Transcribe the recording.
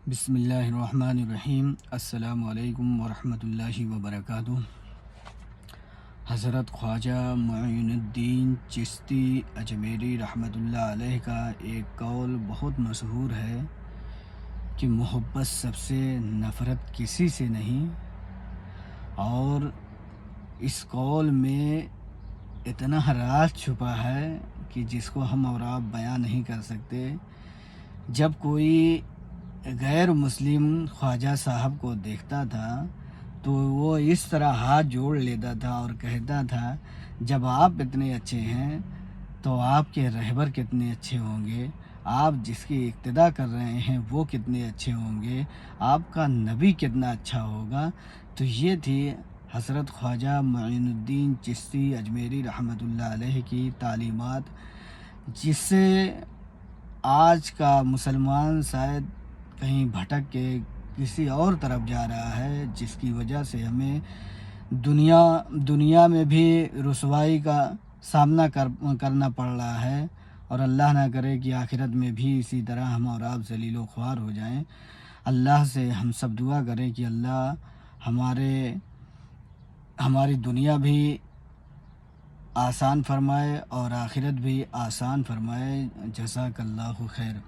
بسم اللہ الرحمن الرحیم۔ السلام علیکم ورحمۃ اللہ وبرکاتہ۔ حضرت خواجہ معین الدین چشتی اجمیری رحمۃ اللہ علیہ کا ایک قول بہت مشہور ہے کہ محبت سب سے، نفرت کسی سے نہیں، اور اس قول میں اتنا راز چھپا ہے کہ جس کو ہم اور آپ بیان نہیں کر سکتے۔ جب کوئی غیر مسلم خواجہ صاحب کو دیکھتا تھا تو وہ اس طرح ہاتھ جوڑ لیتا تھا اور کہتا تھا، جب آپ اتنے اچھے ہیں تو آپ کے رہبر کتنے اچھے ہوں گے، آپ جس کی اقتدا کر رہے ہیں وہ کتنے اچھے ہوں گے، آپ کا نبی کتنا اچھا ہوگا۔ تو یہ تھی حضرت خواجہ معین الدین چشتی اجمیری رحمۃ اللہ علیہ کی تعلیمات، جس سے آج کا مسلمان شاید کہیں بھٹک کے کسی اور طرف جا رہا ہے، جس کی وجہ سے ہمیں دنیا میں بھی رسوائی کا سامنا کرنا پڑ رہا ہے، اور اللہ نہ کرے کہ آخرت میں بھی اسی طرح ہم اور آپ ذلیل و خوار ہو جائیں۔ اللہ سے ہم سب دعا کریں کہ اللہ ہماری دنیا بھی آسان فرمائے اور آخرت بھی آسان فرمائے۔ جزاک اللہ خیر۔